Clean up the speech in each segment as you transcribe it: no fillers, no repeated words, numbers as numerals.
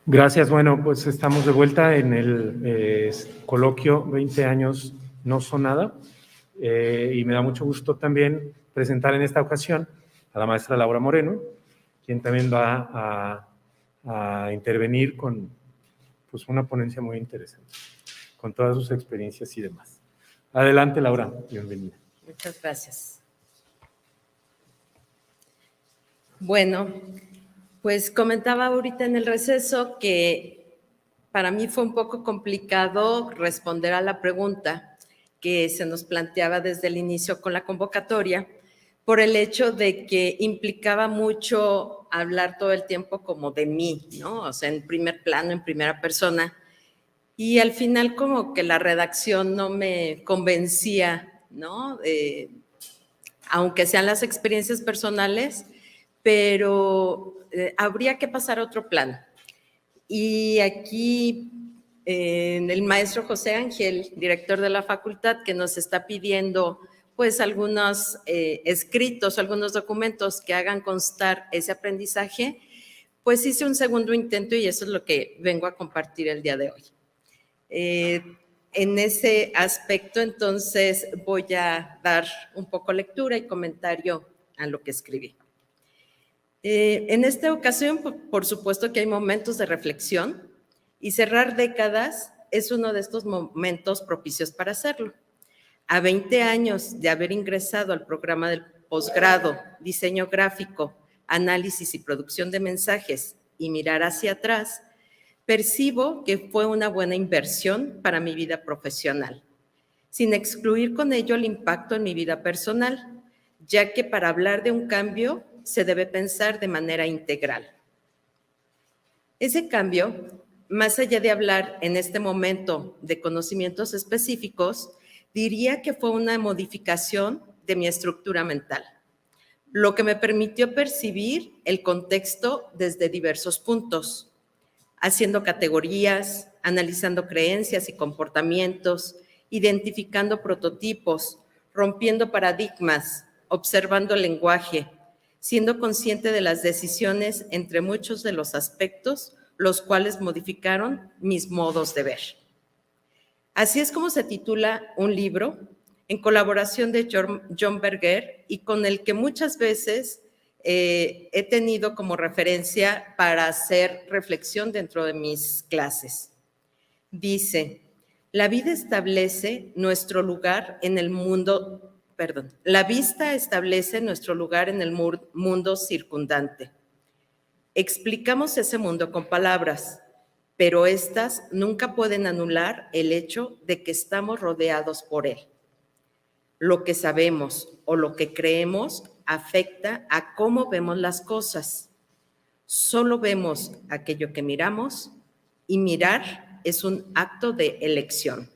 Gracias. Bueno, pues estamos de vuelta en el coloquio 20 años no son nada, y me da mucho gusto también presentar en esta ocasión a la maestra Laura Moreno, quien también va a intervenir con pues, una ponencia muy interesante, con todas sus experiencias y demás. Adelante, Laura, bienvenida. Muchas gracias. Bueno, pues comentaba ahorita en el receso que para mí fue un poco complicado responder a la pregunta que se nos planteaba desde el inicio con la convocatoria, por el hecho de que implicaba mucho hablar todo el tiempo como de mí, ¿no? O sea, en primer plano, en primera persona. Y al final como que la redacción no me convencía, ¿no? Aunque sean las experiencias personales, pero habría que pasar a otro plano. Y aquí el maestro José Ángel, director de la facultad, que nos está pidiendo pues algunos escritos, algunos documentos que hagan constar ese aprendizaje, pues hice un segundo intento y eso es lo que vengo a compartir el día de hoy. En ese aspecto, entonces, voy a dar un poco lectura y comentario a lo que escribí. En esta ocasión, por supuesto que hay momentos de reflexión y cerrar décadas es uno de estos momentos propicios para hacerlo. A 20 años de haber ingresado al programa del posgrado, diseño gráfico, análisis y producción de mensajes y mirar hacia atrás, percibo que fue una buena inversión para mi vida profesional, sin excluir con ello el impacto en mi vida personal, ya que para hablar de un cambio se debe pensar de manera integral. Ese cambio, más allá de hablar en este momento de conocimientos específicos, diría que fue una modificación de mi estructura mental, lo que me permitió percibir el contexto desde diversos puntos, haciendo categorías, analizando creencias y comportamientos, identificando prototipos, rompiendo paradigmas, observando el lenguaje, siendo consciente de las decisiones entre muchos de los aspectos, los cuales modificaron mis modos de ver. Así es como se titula un libro en colaboración de John Berger y con el que muchas veces he tenido como referencia para hacer reflexión dentro de mis clases. Dice, la vida establece nuestro lugar en el mundo, la vista establece nuestro lugar en el mundo circundante. Explicamos ese mundo con palabras, pero estas nunca pueden anular el hecho de que estamos rodeados por él. Lo que sabemos o lo que creemos afecta a cómo vemos las cosas. Solo vemos aquello que miramos y mirar es un acto de elección.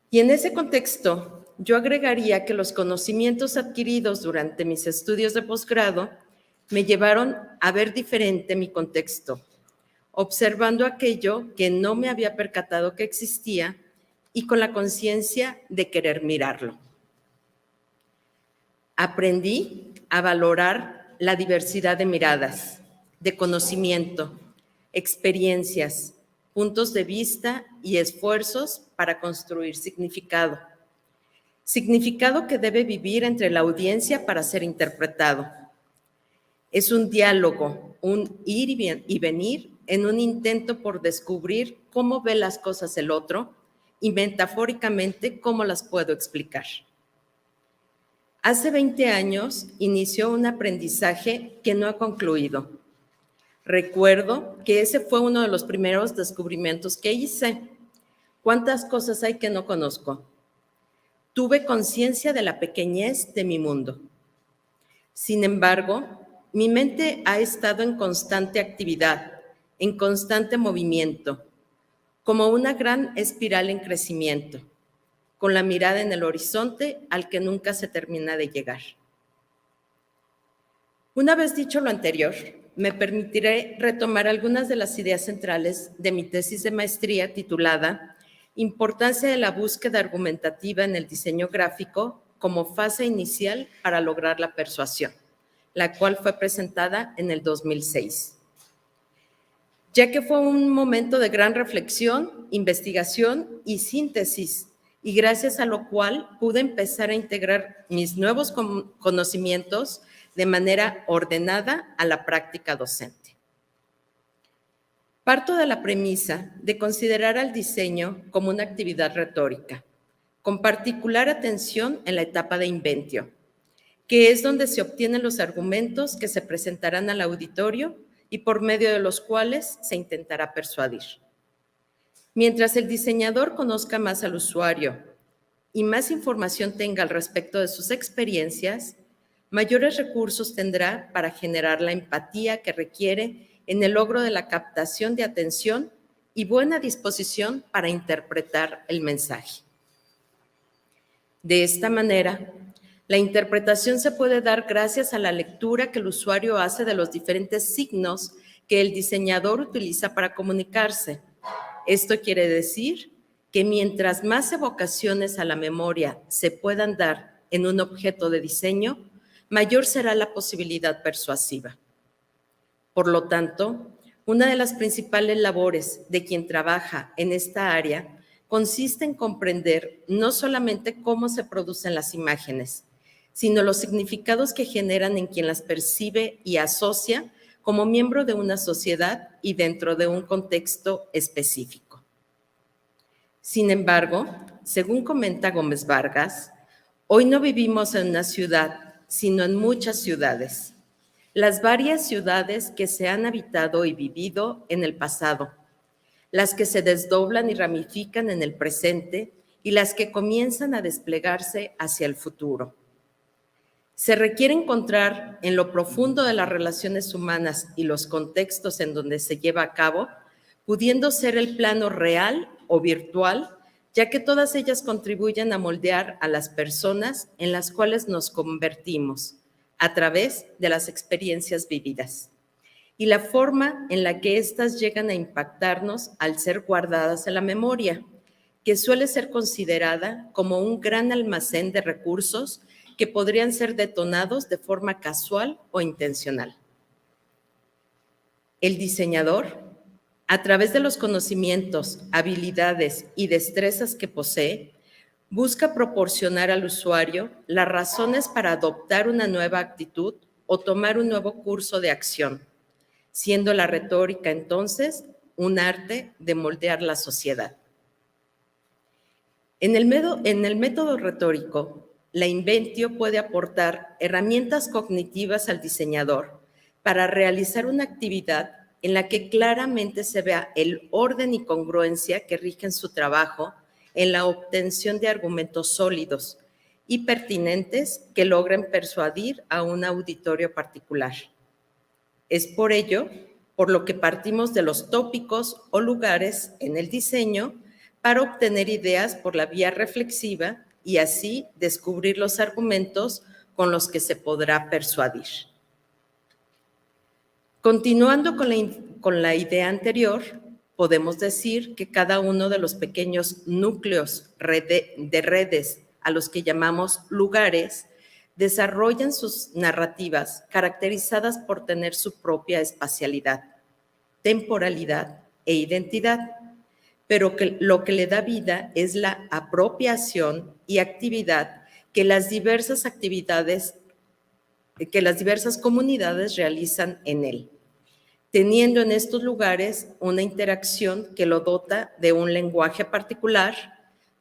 Y en ese contexto, yo agregaría que los conocimientos adquiridos durante mis estudios de posgrado me llevaron a ver diferente mi contexto, observando aquello que no me había percatado que existía y con la conciencia de querer mirarlo. Aprendí a valorar la diversidad de miradas, de conocimiento, experiencias, puntos de vista y esfuerzos para construir significado. Significado que debe vivir entre la audiencia para ser interpretado. Es un diálogo, un ir y venir en un intento por descubrir cómo ve las cosas el otro y metafóricamente cómo las puedo explicar. Hace 20 años inició un aprendizaje que no ha concluido. Recuerdo que ese fue uno de los primeros descubrimientos que hice. ¿Cuántas cosas hay que no conozco? Tuve conciencia de la pequeñez de mi mundo. Sin embargo, mi mente ha estado en constante actividad, en constante movimiento, como una gran espiral en crecimiento, con la mirada en el horizonte al que nunca se termina de llegar. Una vez dicho lo anterior, me permitiré retomar algunas de las ideas centrales de mi tesis de maestría titulada Importancia de la búsqueda argumentativa en el diseño gráfico como fase inicial para lograr la persuasión, la cual fue presentada en el 2006. ya que fue un momento de gran reflexión, investigación y síntesis, y gracias a lo cual pude empezar a integrar mis nuevos conocimientos de manera ordenada a la práctica docente. Parto de la premisa de considerar al diseño como una actividad retórica, con particular atención en la etapa de inventio, que es donde se obtienen los argumentos que se presentarán al auditorio y por medio de los cuales se intentará persuadir. Mientras el diseñador conozca más al usuario y más información tenga al respecto de sus experiencias, mayores recursos tendrá para generar la empatía que requiere en el logro de la captación de atención y buena disposición para interpretar el mensaje. De esta manera, la interpretación se puede dar gracias a la lectura que el usuario hace de los diferentes signos que el diseñador utiliza para comunicarse. Esto quiere decir que mientras más evocaciones a la memoria se puedan dar en un objeto de diseño, mayor será la posibilidad persuasiva. Por lo tanto, una de las principales labores de quien trabaja en esta área consiste en comprender no solamente cómo se producen las imágenes, sino los significados que generan en quien las percibe y asocia como miembro de una sociedad y dentro de un contexto específico. Sin embargo, según comenta Gómez Vargas, hoy no vivimos en una ciudad, sino en muchas ciudades. Las varias ciudades que se han habitado y vivido en el pasado, las que se desdoblan y ramifican en el presente y las que comienzan a desplegarse hacia el futuro. Se requiere encontrar en lo profundo de las relaciones humanas y los contextos en donde se lleva a cabo, pudiendo ser el plano real o virtual, ya que todas ellas contribuyen a moldear a las personas en las cuales nos convertimos a través de las experiencias vividas y la forma en la que éstas llegan a impactarnos al ser guardadas en la memoria, que suele ser considerada como un gran almacén de recursos que podrían ser detonados de forma casual o intencional. El diseñador, a través de los conocimientos, habilidades y destrezas que posee, busca proporcionar al usuario las razones para adoptar una nueva actitud o tomar un nuevo curso de acción, siendo la retórica entonces un arte de moldear la sociedad. En el método retórico, la inventio puede aportar herramientas cognitivas al diseñador para realizar una actividad en la que claramente se vea el orden y congruencia que rigen su trabajo en la obtención de argumentos sólidos y pertinentes que logren persuadir a un auditorio particular. Es por ello por lo que partimos de los tópicos o lugares en el diseño para obtener ideas por la vía reflexiva y así descubrir los argumentos con los que se podrá persuadir. Continuando con la idea anterior, podemos decir que cada uno de los pequeños núcleos de redes a los que llamamos lugares desarrollan sus narrativas caracterizadas por tener su propia espacialidad, temporalidad e identidad, pero que lo que le da vida es la apropiación y actividad que las diversas comunidades realizan en él, teniendo en estos lugares una interacción que lo dota de un lenguaje particular,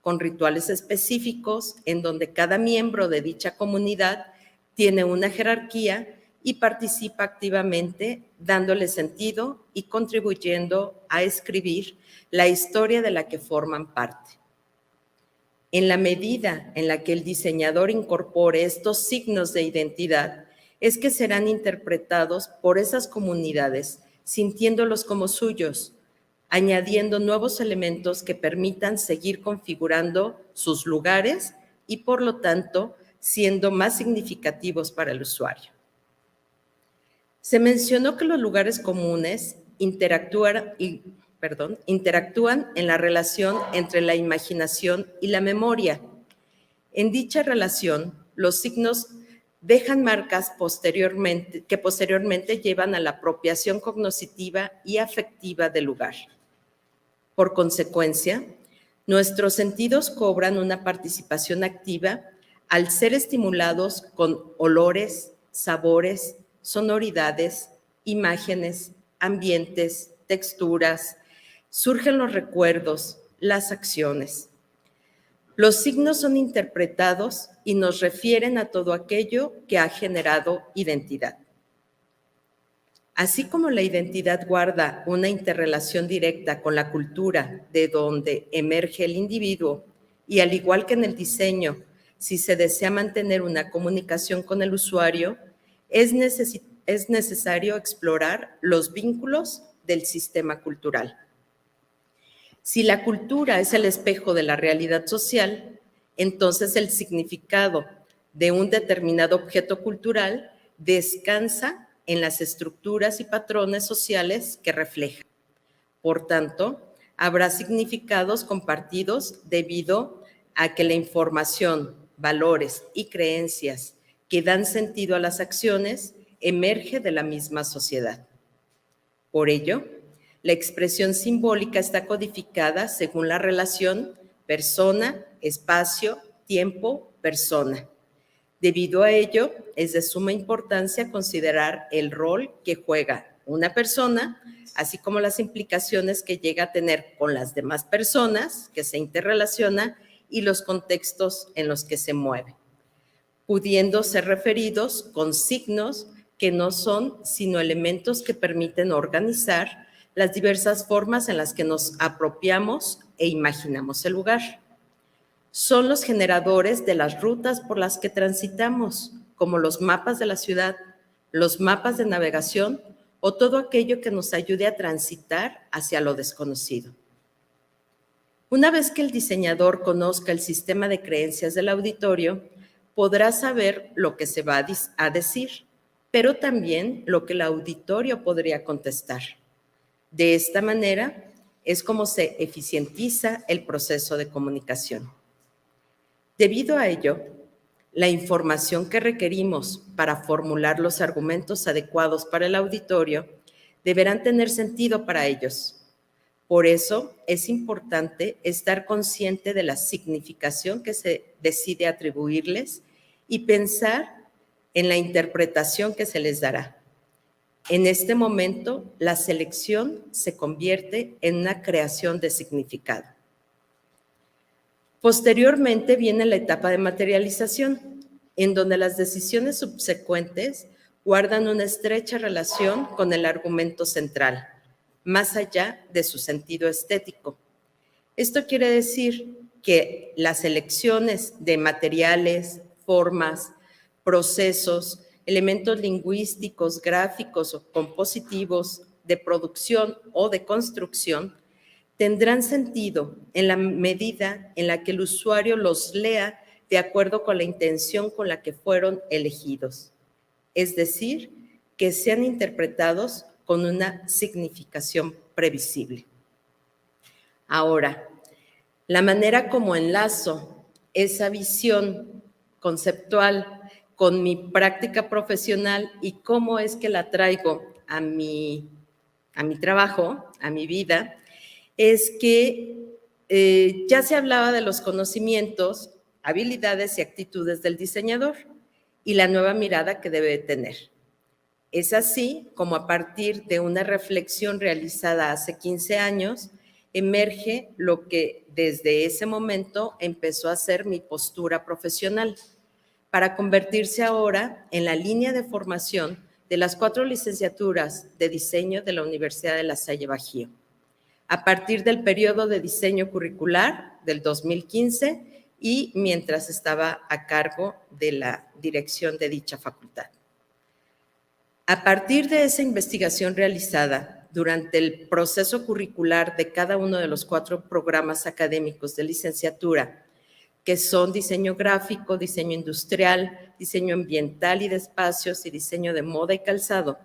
con rituales específicos en donde cada miembro de dicha comunidad tiene una jerarquía y participa activamente dándole sentido y contribuyendo a escribir la historia de la que forman parte. En la medida en la que el diseñador incorpore estos signos de identidad, es que serán interpretados por esas comunidades, sintiéndolos como suyos, añadiendo nuevos elementos que permitan seguir configurando sus lugares y, por lo tanto, siendo más significativos para el usuario. Se mencionó que los lugares comunes interactúan en la relación entre la imaginación y la memoria. En dicha relación, los signos dejan marcas que posteriormente llevan a la apropiación cognitiva y afectiva del lugar. Por consecuencia, nuestros sentidos cobran una participación activa al ser estimulados con olores, sabores, sonoridades, imágenes, ambientes, texturas. Surgen los recuerdos, las acciones. Los signos son interpretados y nos refieren a todo aquello que ha generado identidad. Así como la identidad guarda una interrelación directa con la cultura de donde emerge el individuo, y al igual que en el diseño, si se desea mantener una comunicación con el usuario, es necesario explorar los vínculos del sistema cultural. Si la cultura es el espejo de la realidad social, entonces el significado de un determinado objeto cultural descansa en las estructuras y patrones sociales que refleja. Por tanto, habrá significados compartidos debido a que la información, valores y creencias que dan sentido a las acciones emerge de la misma sociedad. Por ello, la expresión simbólica está codificada según la relación persona, espacio, tiempo, persona. Debido a ello, es de suma importancia considerar el rol que juega una persona, así como las implicaciones que llega a tener con las demás personas que se interrelaciona y los contextos en los que se mueve, pudiendo ser referidos con signos que no son sino elementos que permiten organizar las diversas formas en las que nos apropiamos e imaginamos el lugar. Son los generadores de las rutas por las que transitamos, como los mapas de la ciudad, los mapas de navegación o todo aquello que nos ayude a transitar hacia lo desconocido. Una vez que el diseñador conozca el sistema de creencias del auditorio, podrá saber lo que se va a decir, pero también lo que el auditorio podría contestar. De esta manera es como se eficientiza el proceso de comunicación. Debido a ello, la información que requerimos para formular los argumentos adecuados para el auditorio deberán tener sentido para ellos. Por eso es importante estar consciente de la significación que se decide atribuirles y pensar en la interpretación que se les dará. En este momento, la selección se convierte en una creación de significado. Posteriormente viene la etapa de materialización, en donde las decisiones subsecuentes guardan una estrecha relación con el argumento central, más allá de su sentido estético. Esto quiere decir que las elecciones de materiales, formas, procesos, elementos lingüísticos, gráficos o compositivos, de producción o de construcción, tendrán sentido en la medida en la que el usuario los lea de acuerdo con la intención con la que fueron elegidos, es decir, que sean interpretados con una significación previsible. Ahora, la manera como enlazo esa visión conceptual con mi práctica profesional y cómo es que la traigo a mi trabajo, a mi vida, es que ya se hablaba de los conocimientos, habilidades y actitudes del diseñador y la nueva mirada que debe tener. Es así como a partir de una reflexión realizada hace 15 años, emerge lo que desde ese momento empezó a ser mi postura profesional, para convertirse ahora en la línea de formación de las 4 licenciaturas de diseño de la Universidad de La Salle Bajío, a partir del periodo de diseño curricular del 2015 y mientras estaba a cargo de la dirección de dicha facultad. A partir de esa investigación realizada durante el proceso curricular de cada uno de los 4 programas académicos de licenciatura, que son diseño gráfico, diseño industrial, diseño ambiental y de espacios y diseño de moda y calzado,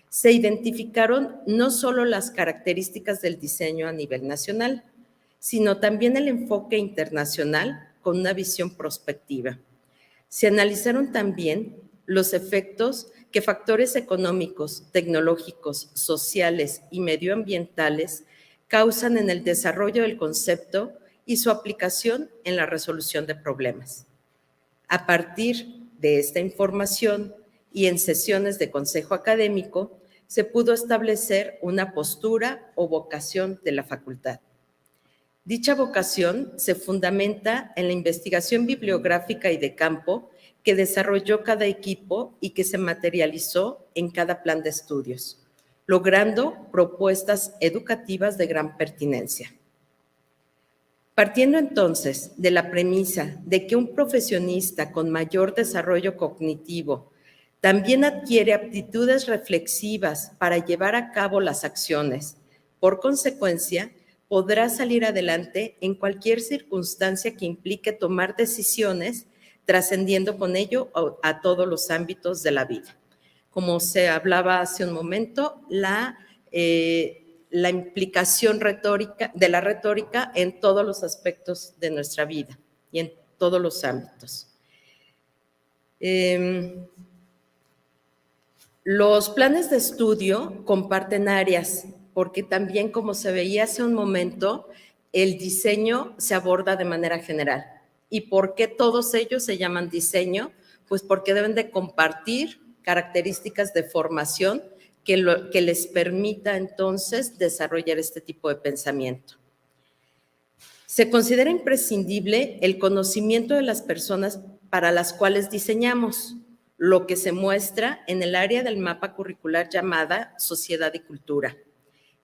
se identificaron no solo las características del diseño a nivel nacional, sino también el enfoque internacional con una visión prospectiva. Se analizaron también los efectos que factores económicos, tecnológicos, sociales y medioambientales causan en el desarrollo del concepto y su aplicación en la resolución de problemas. A partir de esta información y en sesiones de consejo académico, se pudo establecer una postura o vocación de la facultad. Dicha vocación se fundamenta en la investigación bibliográfica y de campo que desarrolló cada equipo y que se materializó en cada plan de estudios, logrando propuestas educativas de gran pertinencia. Partiendo entonces de la premisa de que un profesionista con mayor desarrollo cognitivo también adquiere aptitudes reflexivas para llevar a cabo las acciones, por consecuencia, podrá salir adelante en cualquier circunstancia que implique tomar decisiones, trascendiendo con ello a todos los ámbitos de la vida. Como se hablaba hace un momento, la implicación de la retórica en todos los aspectos de nuestra vida y en todos los ámbitos. Los planes de estudio comparten áreas, porque también, como se veía hace un momento, el diseño se aborda de manera general. ¿Y por qué todos ellos se llaman diseño? Pues porque deben de compartir características de formación que les permita entonces desarrollar este tipo de pensamiento. Se considera imprescindible el conocimiento de las personas para las cuales diseñamos, lo que se muestra en el área del mapa curricular llamada Sociedad y Cultura,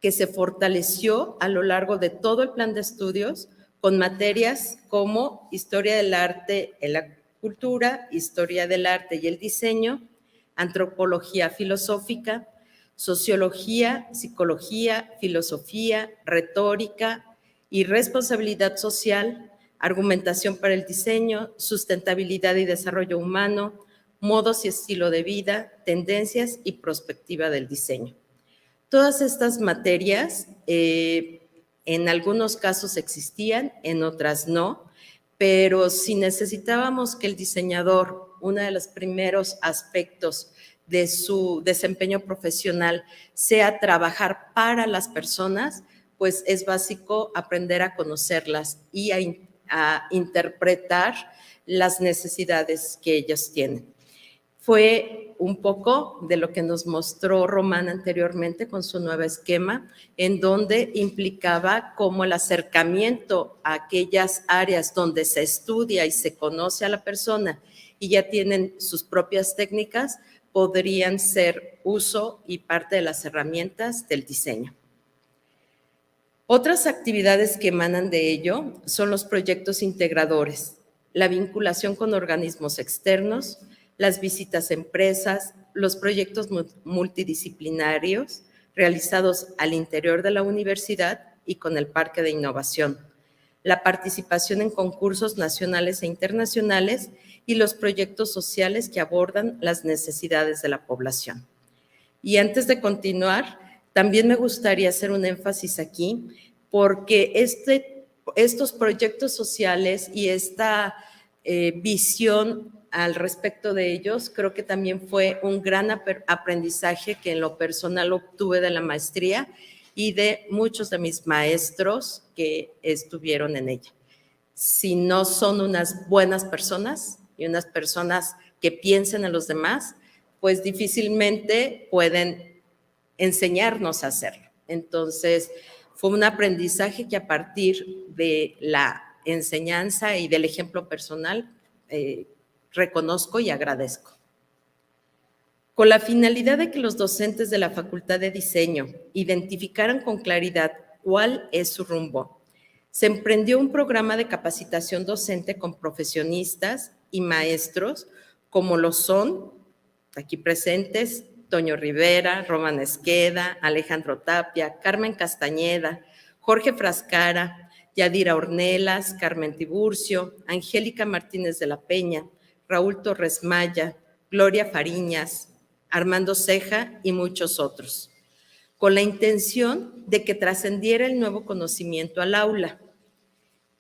que se fortaleció a lo largo de todo el plan de estudios con materias como Historia del Arte en la Cultura, Historia del Arte y el Diseño, Antropología Filosófica, Sociología, Psicología, Filosofía, Retórica y Responsabilidad Social, Argumentación para el Diseño, Sustentabilidad y Desarrollo Humano, Modos y Estilo de Vida, Tendencias y Prospectiva del Diseño. Todas estas materias en algunos casos existían, en otras no, pero si necesitábamos que el diseñador, uno de los primeros aspectos de su desempeño profesional sea trabajar para las personas, pues es básico aprender a conocerlas y a interpretar las necesidades que ellos tienen. Fue un poco de lo que nos mostró Román anteriormente con su nuevo esquema, en donde implicaba cómo el acercamiento a aquellas áreas donde se estudia y se conoce a la persona y ya tienen sus propias técnicas, podrían ser uso y parte de las herramientas del diseño. Otras actividades que emanan de ello son los proyectos integradores, la vinculación con organismos externos, las visitas a empresas, los proyectos multidisciplinarios realizados al interior de la universidad y con el Parque de Innovación, la participación en concursos nacionales e internacionales y los proyectos sociales que abordan las necesidades de la población. Y antes de continuar, también me gustaría hacer un énfasis aquí, porque estos proyectos sociales y esta visión al respecto de ellos, creo que también fue un gran aprendizaje que en lo personal obtuve de la maestría y de muchos de mis maestros que estuvieron en ella. Si no son unas buenas personas y unas personas que piensen en los demás, pues difícilmente pueden enseñarnos a hacerlo. Entonces, fue un aprendizaje que a partir de la enseñanza y del ejemplo personal reconozco y agradezco. Con la finalidad de que los docentes de la Facultad de Diseño identificaran con claridad cuál es su rumbo, se emprendió un programa de capacitación docente con profesionistas y maestros como lo son, aquí presentes, Toño Rivera, Román Esqueda, Alejandro Tapia, Carmen Castañeda, Jorge Frascara, Yadira Ornelas, Carmen Tiburcio, Angélica Martínez de la Peña, Raúl Torres Maya, Gloria Fariñas, Armando Ceja y muchos otros, con la intención de que trascendiera el nuevo conocimiento al aula.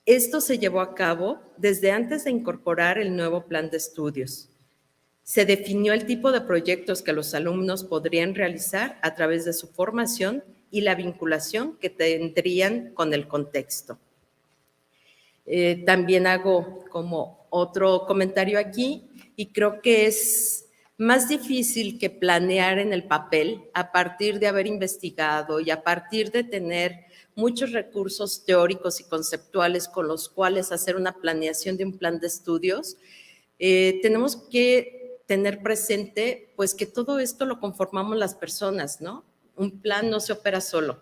Esto se llevó a cabo desde antes de incorporar el nuevo plan de estudios. Se definió el tipo de proyectos que los alumnos podrían realizar a través de su formación y la vinculación que tendrían con el contexto. También hago como otro comentario aquí y creo que es más difícil que planear en el papel a partir de haber investigado y a partir de tener muchos recursos teóricos y conceptuales con los cuales hacer una planeación de un plan de estudios. Tenemos que tener presente pues que todo esto lo conformamos las personas, ¿no? Un plan no se opera solo.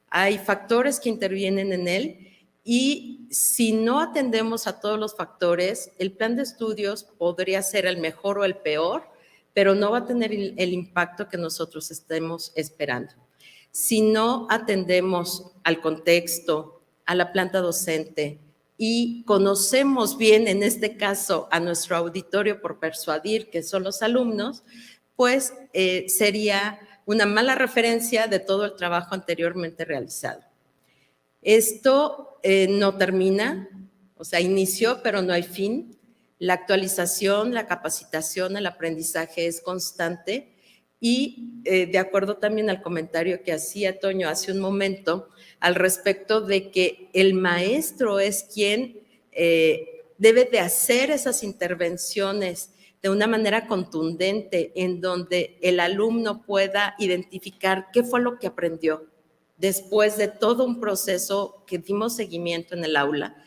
Hay factores que intervienen en él y si no atendemos a todos los factores, el plan de estudios podría ser el mejor o el peor, pero no va a tener el impacto que nosotros estemos esperando. Si no atendemos al contexto, a la planta docente y conocemos bien, en este caso, a nuestro auditorio por persuadir, que son los alumnos, pues sería una mala referencia de todo el trabajo anteriormente realizado. Esto no termina, o sea, inició, pero no hay fin. La actualización, la capacitación, el aprendizaje es constante y de acuerdo también al comentario que hacía Toño hace un momento al respecto de que el maestro es quien debe de hacer esas intervenciones de una manera contundente en donde el alumno pueda identificar qué fue lo que aprendió después de todo un proceso que dimos seguimiento en el aula.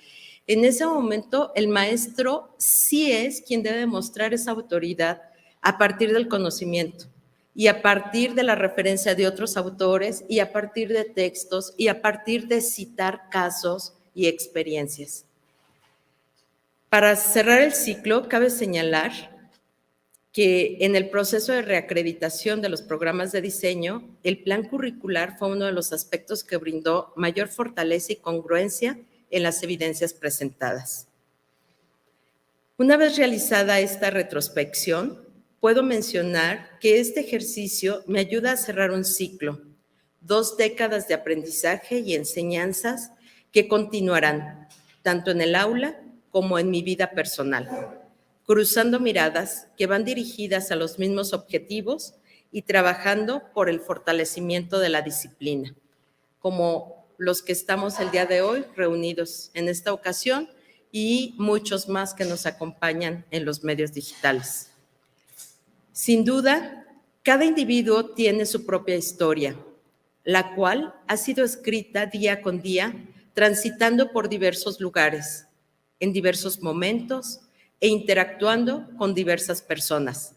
En ese momento, el maestro sí es quien debe demostrar esa autoridad a partir del conocimiento y a partir de la referencia de otros autores y a partir de textos y a partir de citar casos y experiencias. Para cerrar el ciclo, cabe señalar que en el proceso de reacreditación de los programas de diseño, el plan curricular fue uno de los aspectos que brindó mayor fortaleza y congruencia en las evidencias presentadas. Una vez realizada esta retrospección, puedo mencionar que este ejercicio me ayuda a cerrar un ciclo, 2 décadas de aprendizaje y enseñanzas que continuarán, tanto en el aula como en mi vida personal, cruzando miradas que van dirigidas a los mismos objetivos y trabajando por el fortalecimiento de la disciplina, como los que estamos el día de hoy reunidos en esta ocasión y muchos más que nos acompañan en los medios digitales. Sin duda, cada individuo tiene su propia historia, la cual ha sido escrita día con día, transitando por diversos lugares, en diversos momentos e interactuando con diversas personas,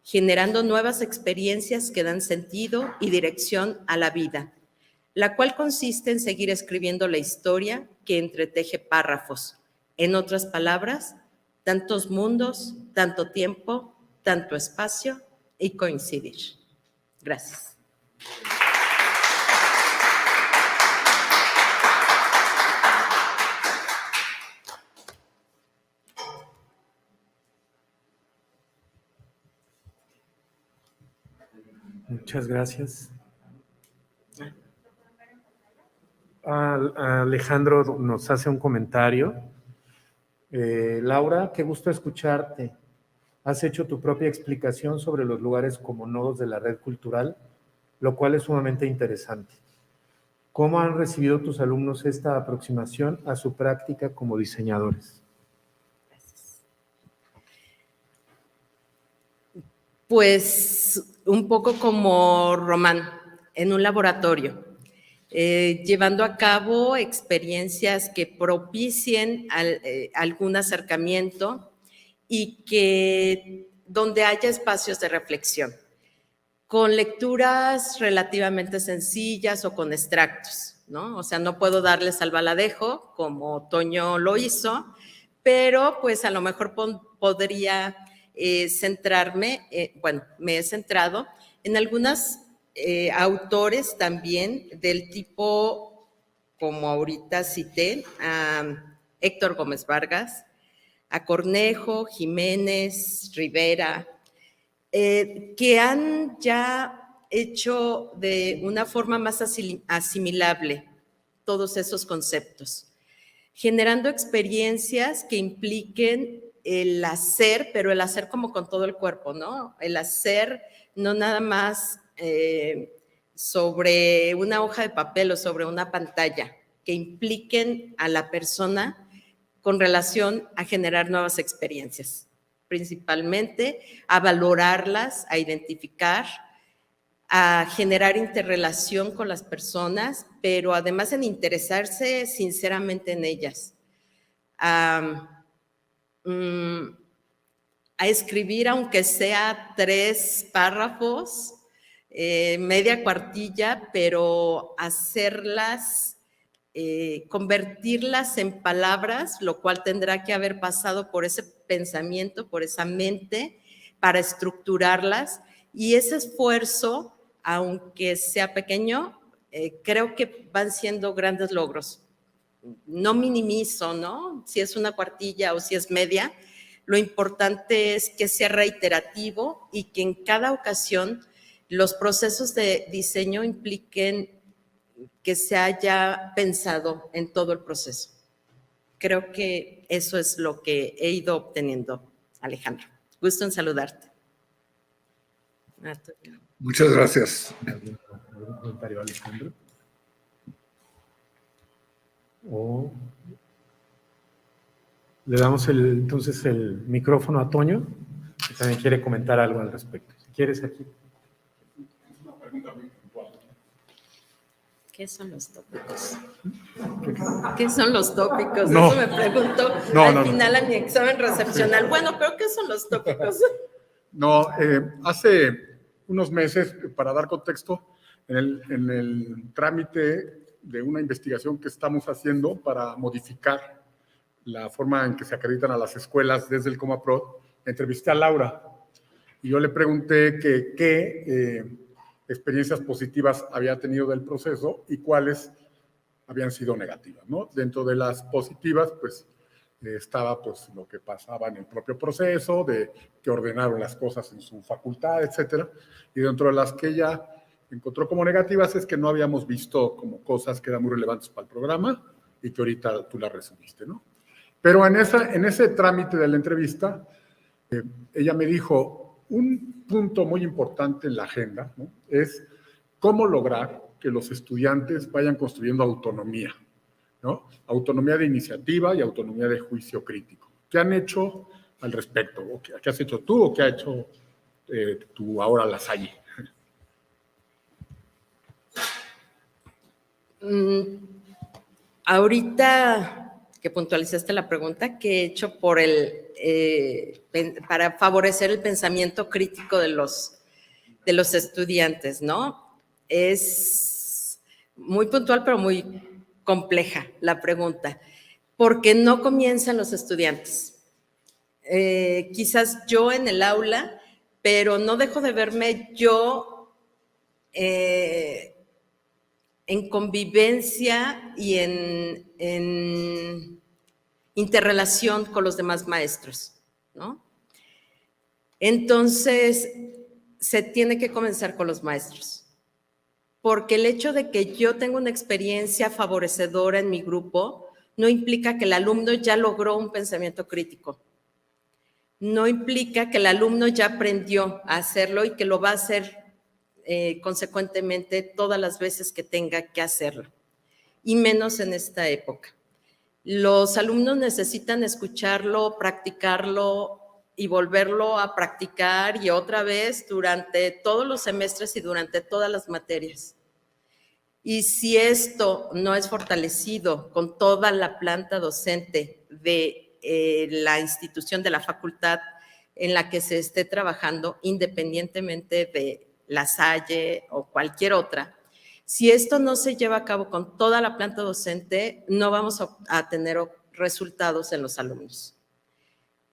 generando nuevas experiencias que dan sentido y dirección a la vida, la cual consiste en seguir escribiendo la historia que entreteje párrafos. En otras palabras, tantos mundos, tanto tiempo, tanto espacio y coincidir. Gracias. Muchas gracias. Alejandro nos hace un comentario. Laura, qué gusto escucharte. Has hecho tu propia explicación sobre los lugares como nodos de la red cultural, lo cual es sumamente interesante. ¿Cómo han recibido tus alumnos esta aproximación a su práctica como diseñadores? Gracias. Pues un poco como Román, en un laboratorio, llevando a cabo experiencias que propicien algún acercamiento y que donde haya espacios de reflexión, con lecturas relativamente sencillas o con extractos, ¿no? O sea, no puedo darles al baladejo como Toño lo hizo, pero pues a lo mejor podría centrarme, bueno, me he centrado en algunos autores también del tipo, como ahorita cité, a Héctor Gómez Vargas, a Cornejo, Jiménez, Rivera, que han ya hecho de una forma más asimilable todos esos conceptos, generando experiencias que impliquen el hacer, pero el hacer como con todo el cuerpo, ¿no? El hacer no nada más sobre una hoja de papel o sobre una pantalla, que impliquen a la persona con relación a generar nuevas experiencias, principalmente a valorarlas, a identificar, a generar interrelación con las personas, pero además en interesarse sinceramente en ellas, a escribir aunque sea 3 párrafos, media cuartilla, pero hacerlas, convertirlas en palabras, lo cual tendrá que haber pasado por ese pensamiento, por esa mente, para estructurarlas. Y ese esfuerzo, aunque sea pequeño, creo que van siendo grandes logros. No minimizo, ¿no? Si es una cuartilla o si es media, lo importante es que sea reiterativo y que en cada ocasión los procesos de diseño impliquen que se haya pensado en todo el proceso. Creo que eso es lo que he ido obteniendo, Alejandro. Gusto en saludarte. Muchas gracias. ¿Algún comentario, Alejandro? O le damos entonces el micrófono a Toño, que también quiere comentar algo al respecto. Si quieres aquí. ¿Qué son los tópicos? ¿Qué son los tópicos? No. Eso me pregunto al final a mi examen recepcional. Sí. Bueno, pero ¿qué son los tópicos? No, hace unos meses, para dar contexto, en el trámite de una investigación que estamos haciendo para modificar la forma en que se acreditan a las escuelas desde el COMAPROD, entrevisté a Laura y yo le pregunté qué experiencias positivas había tenido del proceso y cuáles habían sido negativas, ¿no? Dentro de las positivas, pues, estaba pues lo que pasaba en el propio proceso, de que ordenaron las cosas en su facultad, etcétera. Y dentro de las que ella encontró como negativas es que no habíamos visto como cosas que eran muy relevantes para el programa y que ahorita tú las resumiste, ¿no? Pero en ese trámite de la entrevista, ella me dijo, un punto muy importante en la agenda, ¿no?, es cómo lograr que los estudiantes vayan construyendo autonomía, ¿no? Autonomía de iniciativa y autonomía de juicio crítico. ¿Qué han hecho al respecto? ¿O qué has hecho tú o qué ha hecho tú ahora La Salle? Ahorita que puntualizaste la pregunta, ¿qué he hecho para favorecer el pensamiento crítico de los estudiantes, ¿no? Es muy puntual, pero muy compleja la pregunta, porque no comienzan los estudiantes. Quizás yo en el aula, pero no dejo de verme yo en convivencia y en interrelación con los demás maestros, ¿no? Entonces, se tiene que comenzar con los maestros, porque el hecho de que yo tenga una experiencia favorecedora en mi grupo no implica que el alumno ya logró un pensamiento crítico, no implica que el alumno ya aprendió a hacerlo y que lo va a hacer consecuentemente todas las veces que tenga que hacerlo, y menos en esta época. Los alumnos necesitan escucharlo, practicarlo y volverlo a practicar y otra vez durante todos los semestres y durante todas las materias. Y si esto no es fortalecido con toda la planta docente de la institución, de la facultad en la que se esté trabajando, independientemente de La Salle o cualquier otra, si esto no se lleva a cabo con toda la planta docente, no vamos a tener resultados en los alumnos.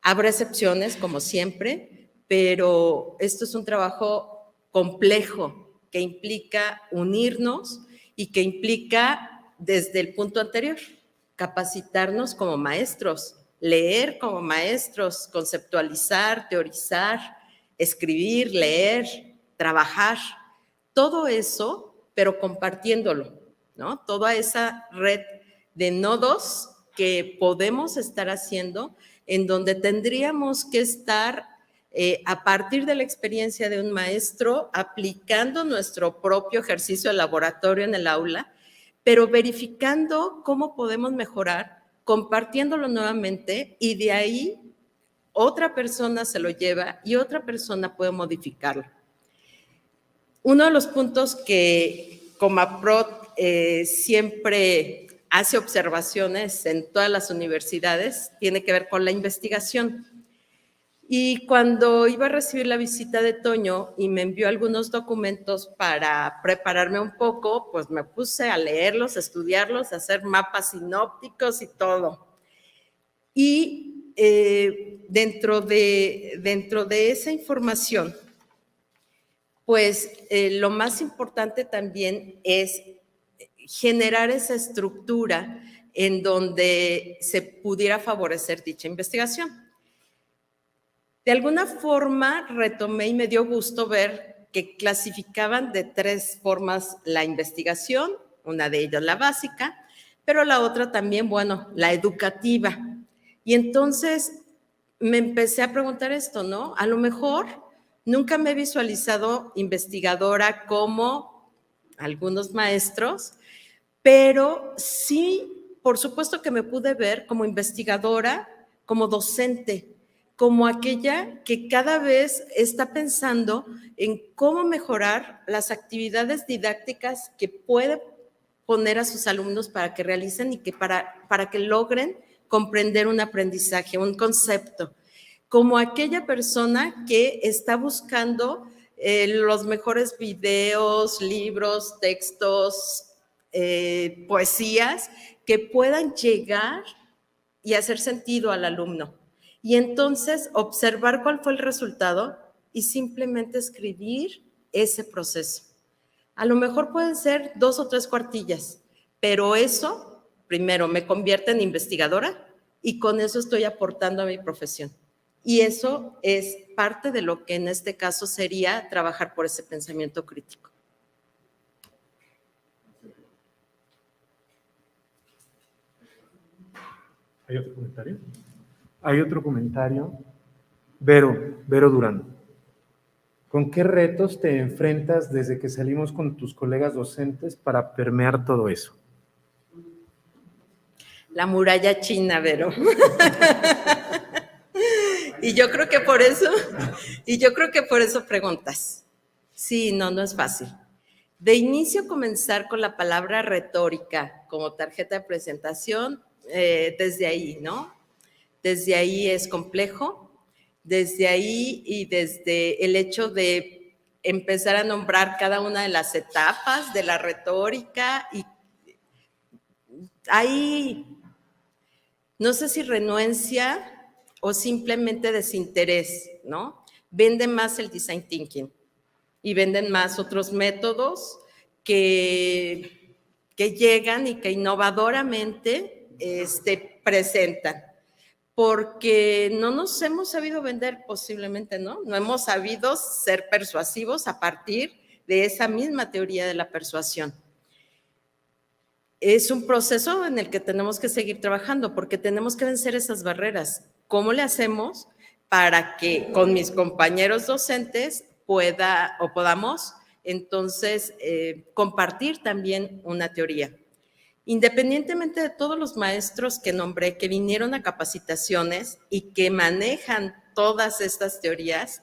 Habrá excepciones, como siempre, pero esto es un trabajo complejo que implica unirnos y que implica, desde el punto anterior, capacitarnos como maestros, leer como maestros, conceptualizar, teorizar, escribir, leer, trabajar, todo eso, pero compartiéndolo, ¿no? Toda esa red de nodos que podemos estar haciendo en donde tendríamos que estar a partir de la experiencia de un maestro, aplicando nuestro propio ejercicio de laboratorio en el aula, pero verificando cómo podemos mejorar, compartiéndolo nuevamente, y de ahí otra persona se lo lleva y otra persona puede modificarlo. Uno de los puntos que Comaprod siempre hace observaciones en todas las universidades tiene que ver con la investigación. Y cuando iba a recibir la visita de Toño y me envió algunos documentos para prepararme un poco, pues me puse a leerlos, a estudiarlos, a hacer mapas sinópticos y todo. Y dentro de esa información, pues lo más importante también es generar esa estructura en donde se pudiera favorecer dicha investigación. De alguna forma retomé y me dio gusto ver que clasificaban de 3 formas la investigación, una de ellas la básica, pero la otra también, bueno, la educativa. Y entonces me empecé a preguntar esto, ¿no? A lo mejor nunca me he visualizado investigadora como algunos maestros, pero sí, por supuesto que me pude ver como investigadora, como docente, como aquella que cada vez está pensando en cómo mejorar las actividades didácticas que puede poner a sus alumnos para que realicen y que para que logren comprender un aprendizaje, un concepto, como aquella persona que está buscando los mejores videos, libros, textos, poesías que puedan llegar y hacer sentido al alumno. Y entonces observar cuál fue el resultado y simplemente escribir ese proceso. A lo mejor pueden ser 2 o 3 cuartillas, pero eso, primero, me convierte en investigadora y con eso estoy aportando a mi profesión. Y eso es parte de lo que en este caso sería trabajar por ese pensamiento crítico. ¿Hay otro comentario? Hay otro comentario. Vero Durán. ¿Con qué retos te enfrentas desde que salimos con tus colegas docentes para permear todo eso? La muralla china, Vero. Y yo creo que por eso preguntas. Sí, no es fácil. De inicio comenzar con la palabra retórica como tarjeta de presentación, desde ahí, ¿no? Desde ahí es complejo, desde ahí y desde el hecho de empezar a nombrar cada una de las etapas de la retórica y hay, no sé si renuencia o simplemente desinterés, ¿no? Venden más el design thinking y venden más otros métodos que llegan y que innovadoramente presentan. Porque no nos hemos sabido vender posiblemente, ¿no? No hemos sabido ser persuasivos a partir de esa misma teoría de la persuasión. Es un proceso en el que tenemos que seguir trabajando porque tenemos que vencer esas barreras. ¿Cómo le hacemos para que con mis compañeros docentes podamos entonces compartir también una teoría? Independientemente de todos los maestros que nombré, que vinieron a capacitaciones y que manejan todas estas teorías,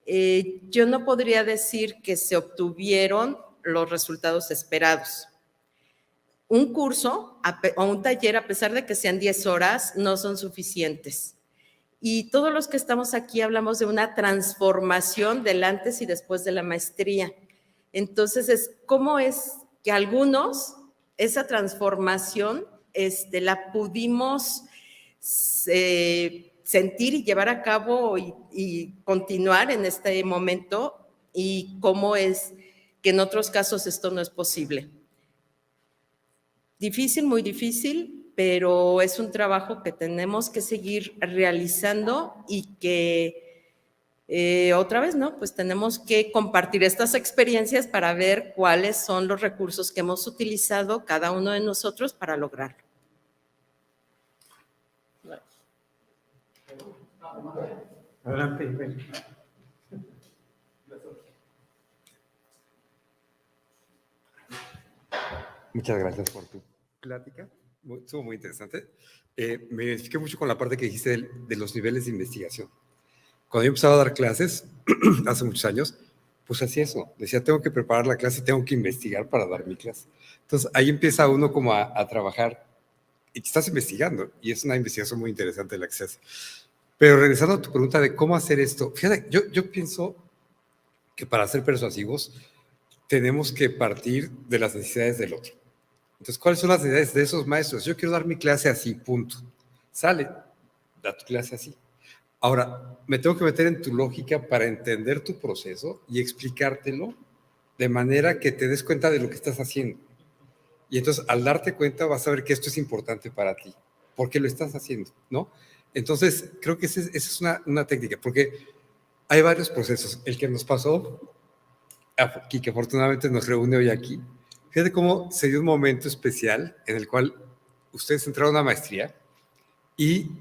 yo no podría decir que se obtuvieron los resultados esperados. Un curso o un taller, a pesar de que sean 10 horas, no son suficientes. Y todos los que estamos aquí hablamos de una transformación del antes y después de la maestría. Entonces, ¿cómo es que algunos esa transformación la pudimos sentir y llevar a cabo y continuar en este momento, y cómo es que en otros casos esto no es posible? Difícil, muy difícil, pero es un trabajo que tenemos que seguir realizando y que otra vez, ¿no? Pues tenemos que compartir estas experiencias para ver cuáles son los recursos que hemos utilizado cada uno de nosotros para lograrlo. Adelante. Ven. Muchas gracias por tu plática. Estuvo muy interesante. Me identifiqué mucho con la parte que dijiste de los niveles de investigación. Cuando yo empezaba a dar clases, hace muchos años, pues hacía eso. Decía, tengo que preparar la clase, tengo que investigar para dar mi clase. Entonces, ahí empieza uno como a trabajar y estás investigando. Y es una investigación muy interesante la que se hace. Pero regresando a tu pregunta de cómo hacer esto, fíjate, yo pienso que para ser persuasivos tenemos que partir de las necesidades del otro. Entonces, ¿cuáles son las necesidades de esos maestros? Yo quiero dar mi clase así, punto. Sale, da tu clase así. Ahora, me tengo que meter en tu lógica para entender tu proceso y explicártelo de manera que te des cuenta de lo que estás haciendo. Y entonces, al darte cuenta, vas a ver que esto es importante para ti, porque lo estás haciendo, ¿no? Entonces, creo que esa es una técnica, porque hay varios procesos. El que nos pasó, y que afortunadamente nos reúne hoy aquí, fíjate cómo se dio un momento especial en el cual ustedes entraron a una maestría y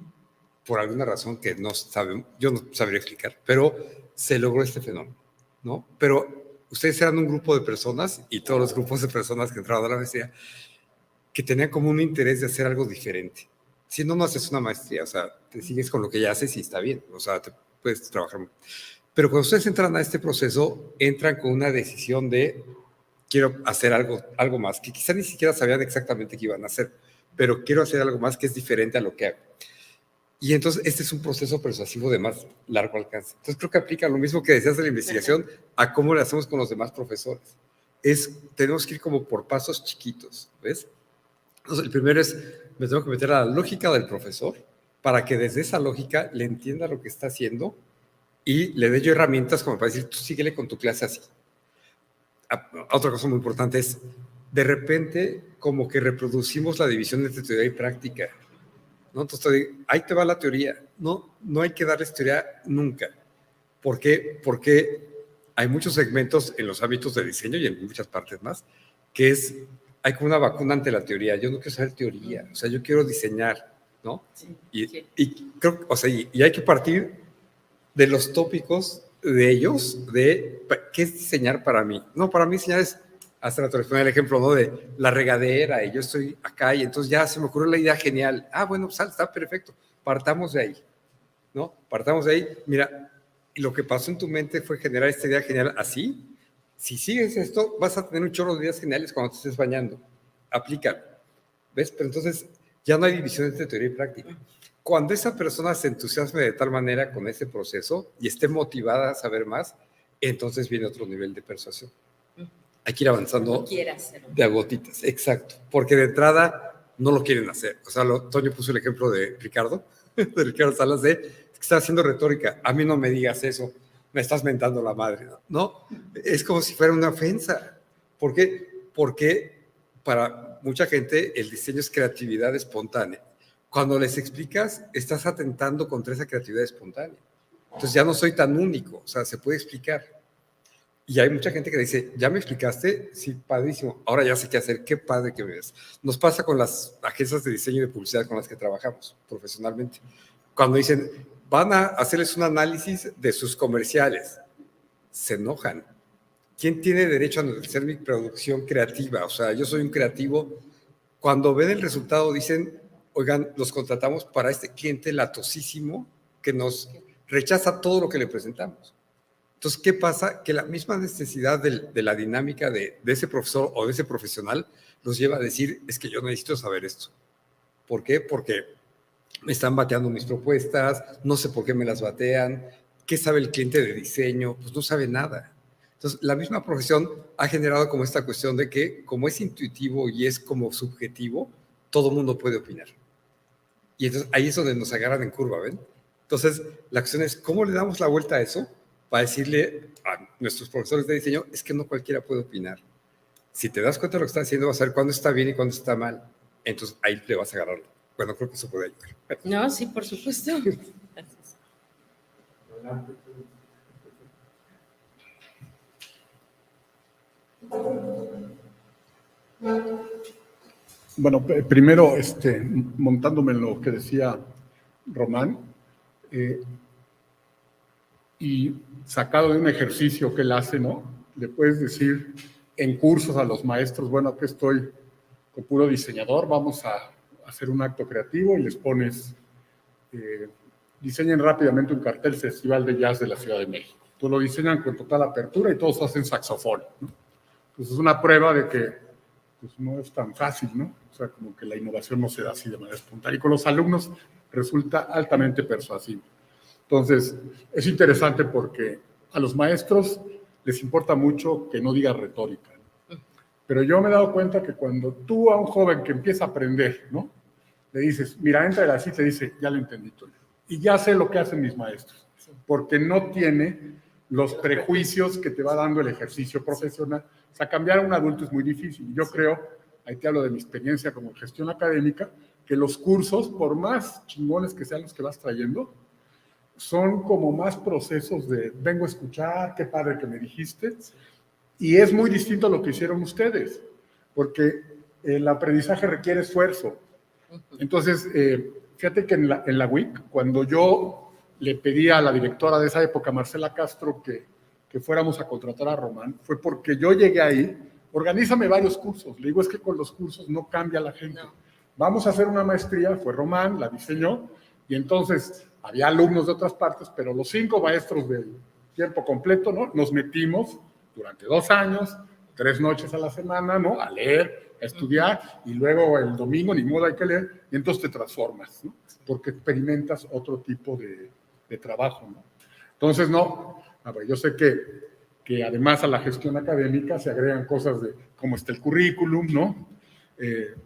por alguna razón que no saben, yo no sabría explicar, pero se logró este fenómeno, ¿no? Pero ustedes eran un grupo de personas y todos los grupos de personas que entraron a la maestría que tenían como un interés de hacer algo diferente. Si no, no haces una maestría, o sea, te sigues con lo que ya haces y está bien, o sea, te puedes trabajar. Pero cuando ustedes entran a este proceso, entran con una decisión de quiero hacer algo más, que quizá ni siquiera sabían exactamente qué iban a hacer, pero quiero hacer algo más que es diferente a lo que hago. Y entonces este es un proceso persuasivo de más largo alcance. Entonces creo que aplica lo mismo que decías de la investigación a cómo le hacemos con los demás profesores. Tenemos que ir como por pasos chiquitos, ¿ves? Entonces el primero es, me tengo que meter a la lógica del profesor para que desde esa lógica le entienda lo que está haciendo y le dé yo herramientas como para decir, tú síguele con tu clase así. Otra cosa muy importante es, de repente, como que reproducimos la división entre teoría y práctica, ¿no? Entonces, ahí te va la teoría. No hay que darles teoría nunca. ¿Por qué? Porque hay muchos segmentos en los ámbitos de diseño y en muchas partes más, que hay como una vacuna ante la teoría. Yo no quiero saber teoría, o sea, yo quiero diseñar, ¿no? Sí, y creo, o sea, y hay que partir de los tópicos de ellos, de qué es diseñar para mí. No, para mí diseñar es, hasta te poner el ejemplo, ¿no? De la regadera, y yo estoy acá, y entonces ya se me ocurrió la idea genial. Ah, bueno, pues está perfecto. Partamos de ahí, ¿no? Partamos de ahí. Mira, lo que pasó en tu mente fue generar esta idea genial así. Si sigues esto, vas a tener un chorro de ideas geniales cuando te estés bañando. Aplícalo. ¿Ves? Pero entonces ya no hay división entre teoría y práctica. Cuando esa persona se entusiasme de tal manera con ese proceso y esté motivada a saber más, entonces viene otro nivel de persuasión. Hay que ir avanzando de a gotitas, exacto, porque de entrada no lo quieren hacer. O sea, Toño puso el ejemplo de Ricardo Salas, que está haciendo retórica. A mí no me digas eso, me estás mentando la madre, ¿no? Es como si fuera una ofensa. ¿Por qué? Porque para mucha gente el diseño es creatividad espontánea. Cuando les explicas, estás atentando contra esa creatividad espontánea. Entonces ya no soy tan único, o sea, se puede explicar. Y hay mucha gente que dice, ¿ya me explicaste? Sí, padrísimo, ahora ya sé qué hacer, qué padre que me ves. Nos pasa con las agencias de diseño y de publicidad con las que trabajamos profesionalmente. Cuando dicen, van a hacerles un análisis de sus comerciales, se enojan. ¿Quién tiene derecho a hacer mi producción creativa? O sea, yo soy un creativo. Cuando ven el resultado dicen, oigan, los contratamos para este cliente latosísimo que nos rechaza todo lo que le presentamos. Entonces, ¿qué pasa? Que la misma necesidad de la dinámica de ese profesor o de ese profesional los lleva a decir, es que yo necesito saber esto. ¿Por qué? Porque me están bateando mis propuestas, no sé por qué me las batean, ¿qué sabe el cliente de diseño? Pues no sabe nada. Entonces, la misma profesión ha generado como esta cuestión de que, como es intuitivo y es como subjetivo, todo mundo puede opinar. Y entonces ahí es donde nos agarran en curva, ¿ven? Entonces, la cuestión es, ¿cómo le damos la vuelta a eso? Para decirle a nuestros profesores de diseño, es que no cualquiera puede opinar. Si te das cuenta de lo que está haciendo, vas a ver cuándo está bien y cuándo está mal. Entonces, ahí le vas a agarrar. Bueno, creo que eso puede ayudar. No, sí, por supuesto. Gracias. Bueno, primero, montándome en lo que decía Román, y sacado de un ejercicio que él hace, ¿no? Le puedes decir en cursos a los maestros, bueno, aquí estoy con puro diseñador, vamos a hacer un acto creativo y les pones, diseñen rápidamente un cartel Festival de Jazz de la Ciudad de México. Tú lo diseñan con total apertura y todos hacen saxofón, ¿no? Entonces es una prueba de que pues, no es tan fácil, ¿no? O sea, como que la innovación no se da así de manera espontánea. Y con los alumnos resulta altamente persuasivo. Entonces, es interesante porque a los maestros les importa mucho que no diga retórica, ¿no? Pero yo me he dado cuenta que cuando tú a un joven que empieza a aprender, ¿no? Le dices, mira, entra así, te dice, ya lo entendí todo. Y ya sé lo que hacen mis maestros, porque no tiene los prejuicios que te va dando el ejercicio profesional. O sea, cambiar a un adulto es muy difícil. Yo creo, ahí te hablo de mi experiencia como gestión académica, que los cursos, por más chingones que sean los que vas trayendo, son como más procesos de vengo a escuchar, qué padre que me dijiste, y es muy distinto a lo que hicieron ustedes, porque el aprendizaje requiere esfuerzo. Entonces, fíjate que en la WIC, cuando yo le pedí a la directora de esa época, Marcela Castro, que fuéramos a contratar a Román, fue porque yo llegué ahí, organízame varios cursos. Le digo, es que con los cursos no cambia la gente. No. Vamos a hacer una maestría, fue Román, la diseñó, y entonces había alumnos de otras partes, pero los 5 maestros del tiempo completo, ¿no? Nos metimos durante 2 años, 3 noches a la semana, ¿no? A leer, a estudiar, y luego el domingo, ni modo hay que leer, y entonces te transformas, ¿no? Porque experimentas otro tipo de trabajo, ¿no? Entonces, no, a ver, yo sé que además a la gestión académica se agregan cosas de cómo está el currículum, ¿no?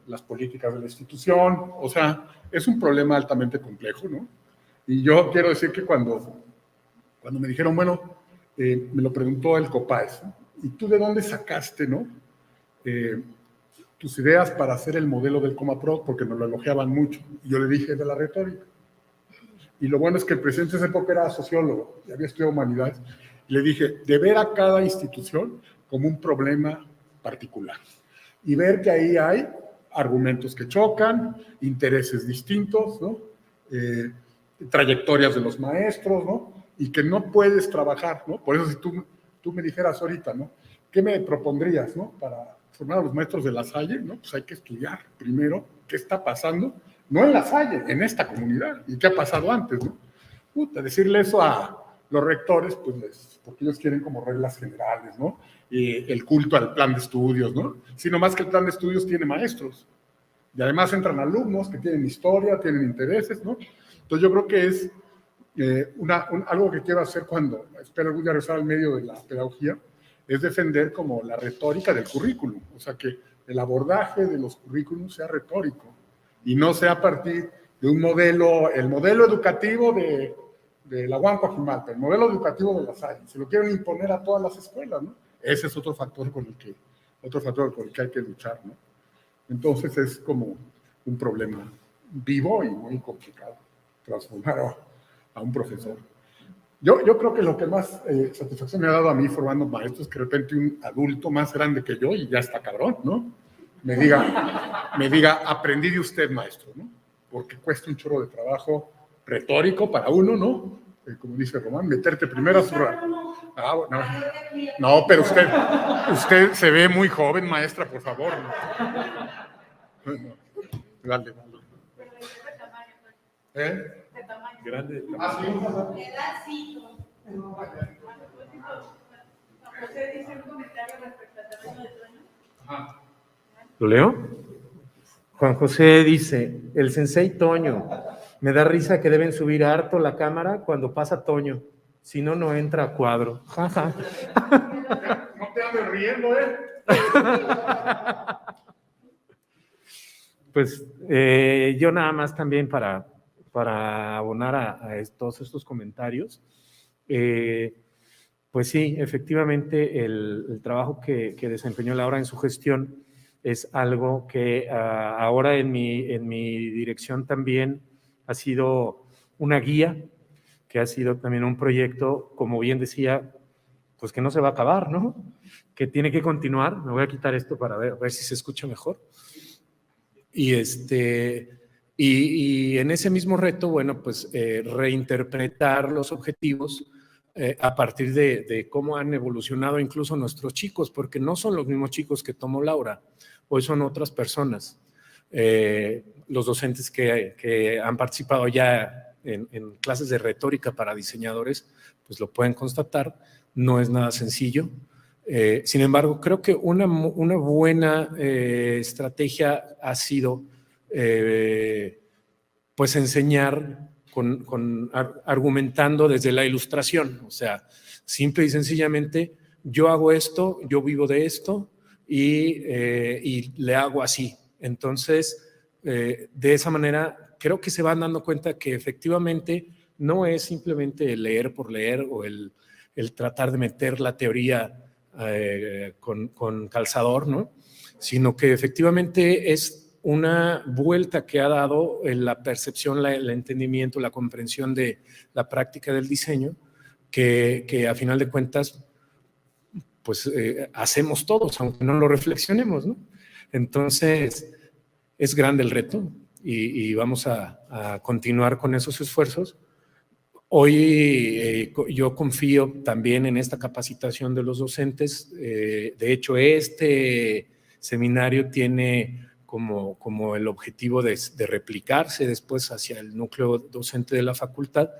Las políticas de la institución, o sea, es un problema altamente complejo, ¿no? Y yo quiero decir que cuando me dijeron, bueno, me lo preguntó el COPAES, ¿no? ¿Y tú de dónde sacaste, no? Tus ideas para hacer el modelo del COMAPROD, porque nos lo elogiaban mucho. Y yo le dije de la retórica. Y lo bueno es que el presidente de esa época era sociólogo y había estudiado humanidades. Y le dije, de ver a cada institución como un problema particular. Y ver que ahí hay argumentos que chocan, intereses distintos, ¿no? Trayectorias de los maestros, ¿no? Y que no puedes trabajar, ¿no? Por eso si tú me dijeras ahorita, ¿no? ¿Qué me propondrías, ¿no? Para formar a los maestros de La Salle, ¿no? Pues hay que estudiar primero qué está pasando, no en La Salle, en esta comunidad, y qué ha pasado antes, ¿no? Puta, decirle eso a los rectores, pues porque ellos quieren como reglas generales, ¿no? Y el culto al plan de estudios, ¿no? Sino más que el plan de estudios tiene maestros. Y además entran alumnos que tienen historia, tienen intereses, ¿no? Entonces yo creo que es algo que quiero hacer cuando espero algún día regresar al medio de la pedagogía, es defender como la retórica del currículum, o sea, que el abordaje de los currículums sea retórico y no sea a partir de un modelo, el modelo educativo de la UAM Coajimalpa, el modelo educativo de La Salle, se lo quieren imponer a todas las escuelas, ¿no? Ese es otro factor con el que hay que luchar, ¿no? Entonces es como un problema vivo y muy complicado transformar a un profesor. Yo creo que lo que más satisfacción me ha dado a mí formando maestros es que de repente un adulto más grande que yo, y ya está cabrón, ¿no? Me diga, aprendí de usted, maestro, ¿no? Porque cuesta un chorro de trabajo retórico para uno, ¿no? Como dice Román, meterte primero a su... Ah, bueno, no, pero usted se ve muy joven, maestra, por favor. No. Dale. ¿Eh? Grande. Sí. Usted dice un comentario respecto al tamaño de Toño. Ajá. ¿Lo leo? Juan José dice, el sensei Toño, me da risa que deben subir harto la cámara cuando pasa Toño, si no, no entra a cuadro. Jaja. No te andes riendo, ¿eh? Pues yo nada más también para abonar a todos estos comentarios, pues sí, efectivamente el trabajo que desempeñó Laura en su gestión es algo que ahora en mi dirección también ha sido una guía, que ha sido también un proyecto, como bien decía, pues que no se va a acabar, ¿no? Que tiene que continuar. Me voy a quitar esto para ver si se escucha mejor. Y en ese mismo reto, bueno, pues reinterpretar los objetivos a partir de cómo han evolucionado incluso nuestros chicos, porque no son los mismos chicos que tomó Laura, hoy son otras personas. Los docentes que han participado ya en clases de retórica para diseñadores, pues lo pueden constatar, no es nada sencillo. Sin embargo, creo que una buena estrategia ha sido pues enseñar argumentando desde la ilustración, o sea, simple y sencillamente, yo hago esto, yo vivo de esto y le hago así. Entonces, de esa manera, creo que se van dando cuenta que efectivamente no es simplemente el leer por leer o el tratar de meter la teoría con calzador, ¿no? Sino que efectivamente es una vuelta que ha dado en la percepción, el entendimiento, la comprensión de la práctica del diseño, que a final de cuentas, pues hacemos todos, aunque no lo reflexionemos, ¿no? Entonces, es grande el reto y vamos a continuar con esos esfuerzos. Hoy yo confío también en esta capacitación de los docentes. De hecho, este seminario tiene como el objetivo de replicarse después hacia el núcleo docente de la facultad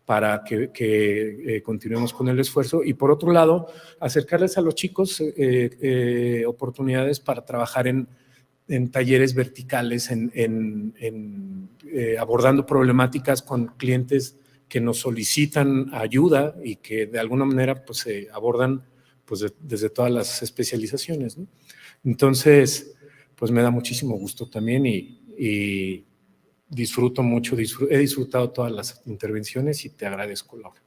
para que continuemos con el esfuerzo. Y por otro lado, acercarles a los chicos oportunidades para trabajar en talleres verticales, abordando problemáticas con clientes que nos solicitan ayuda y que de alguna manera pues, se abordan pues, desde todas las especializaciones, ¿no? Entonces, pues me da muchísimo gusto también y disfruto mucho, he disfrutado todas las intervenciones y te agradezco, Laura.